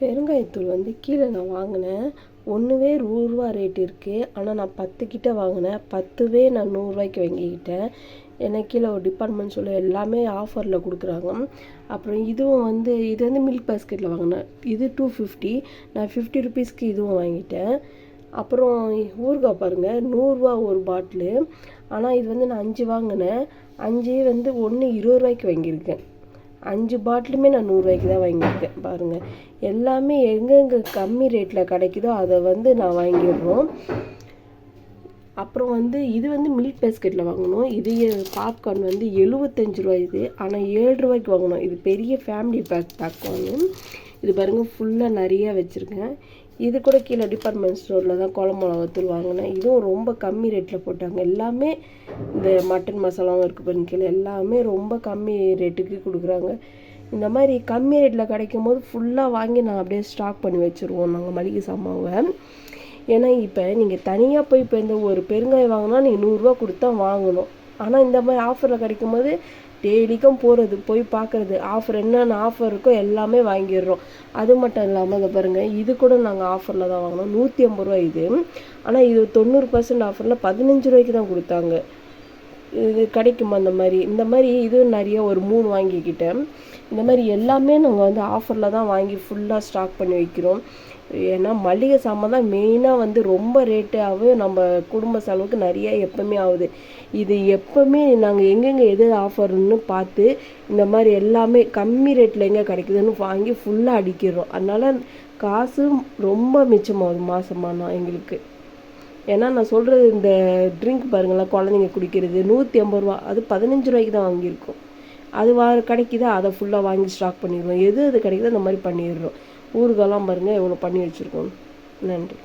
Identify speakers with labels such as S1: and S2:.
S1: பெருங்காயத்தூள் வந்து கீழே நான் வாங்கினேன். ஒன்றுவே ரூ. ரேட் இருக்குது. ஆனால் நான் 10 கிட்ட வாங்கினேன். 10வே நான் ரூ. 100 வாங்கிக்கிட்டேன். ஏன்னா கீழே ஒரு டிபார்ட்மெண்ட் சொல்ல எல்லாமே ஆஃபரில் கொடுக்குறாங்க. அப்புறம் இதுவும் வந்து இது வந்து மில்க் பாஸ்கெட்டில் வாங்கினேன். இது 250. நான் 50 ருபீஸ்க்கு இதுவும் வாங்கிட்டேன். அப்புறம் ஊறுகாய் பாருங்கள், ரூ. 100 ஒரு பாட்டிலு. ஆனால் இது வந்து நான் 5 வாங்கினேன். 5 வந்து ஒன்று ரூ. 20 வாங்கியிருக்கேன். 5 பாட்டிலுமே நான் ரூ. 100 தான் வாங்கியிருக்கேன். பாருங்கள், எல்லாமே எங்கெங்கே கம்மி ரேட்டில் கிடைக்குதோ அதை வந்து நான் வாங்கிடுறோம். அப்புறம் வந்து இது வந்து மில்க் பாஸ்கெட்டில் வாங்கணும். இது பாப்கார்ன் வந்து 75 ரூபா இது. ஆனால் 7 ரூபாய்க்கு வாங்கணும். இது பெரிய ஃபேமிலி பேக் வாங்கணும். இது பாருங்கள், ஃபுல்லாக நிறையா வச்சுருக்கேன். இது கூட கீழே டிபார்ட்மெண்ட் ஸ்டோரில் தான் குழம்பு மிளகாத்தூள் வாங்கினேன். இதுவும் ரொம்ப கம்மி ரேட்டில் போட்டாங்க. எல்லாமே இந்த மட்டன் மசாலாவும் இருக்குது பாருங்க, கீழே எல்லாமே ரொம்ப கம்மி ரேட்டுக்கு கொடுக்குறாங்க. இந்த மாதிரி கம்மி ரேட்டில் கிடைக்கும் போது ஃபுல்லாக வாங்கி நான் அப்படியே ஸ்டாக் பண்ணி வச்சுருவோம் நாங்கள் மளிகை சாமாவை. ஏன்னா இப்போ நீங்கள் தனியாக போய் இப்போ இந்த ஒரு பெருங்காயம் வாங்கினா நீங்கள் 100 ரூபா கொடுத்தா வாங்கணும். ஆனால் இந்த மாதிரி ஆஃபரில் கிடைக்கும் போது டெய்லிக்கும் போகிறது, போய் பார்க்குறது, ஆஃபர் என்னென்ன ஆஃபர் இருக்கோ எல்லாமே வாங்கிடுறோம். அது மட்டும் இல்லாமல் இதை பாருங்கள், இது கூட நாங்கள் ஆஃபரில் தான் வாங்கினோம். 150 ரூபா இது. ஆனால் இது 90% ஆஃபரில் 15 ரூபாய்க்கு தான் கொடுத்தாங்க. இது கிடைக்குமா அந்த மாதிரி? இந்த மாதிரி இதுவும் நிறைய ஒரு 3 வாங்கிக்கிட்டேன். இந்த மாதிரி எல்லாமே நாங்கள் வந்து ஆஃபரில் தான் வாங்கி ஃபுல்லாக ஸ்டாக் பண்ணி வைக்கிறோம். ஏன்னா மளிகை சாமான் தான் மெயினாக வந்து ரொம்ப ரேட்டு ஆகும். நம்ம குடும்ப செலவுக்கு நிறைய எப்போவுமே ஆகுது. இது எப்போவுமே நாங்கள் எங்கெங்கே எது ஆஃபர்னு பார்த்து இந்த மாதிரி எல்லாமே கம்மி ரேட்டில் எங்கே கிடைக்குதுன்னு வாங்கி ஃபுல்லாக அடிக்கிறோம். அதனால் காசு ரொம்ப மிச்சமாகுது மாதமானா எங்களுக்கு. ஏன்னா நான் சொல்கிறது, இந்த ட்ரிங்க் பாருங்களேன், குழந்தைங்க குடிக்கிறது 150 ரூபா, அது 15 ரூபாய்க்கு தான் வாங்கியிருக்கோம். அது கிடைக்குதா, அதை ஃபுல்லாக வாங்கி ஸ்டாக் பண்ணிடுவோம். எது கிடைக்குதோ அந்த மாதிரி பண்ணிடுறோம். ஊறுகாலாம் பாருங்கள் எவ்வளோ பண்ணி வச்சுருக்கோம். நன்றி.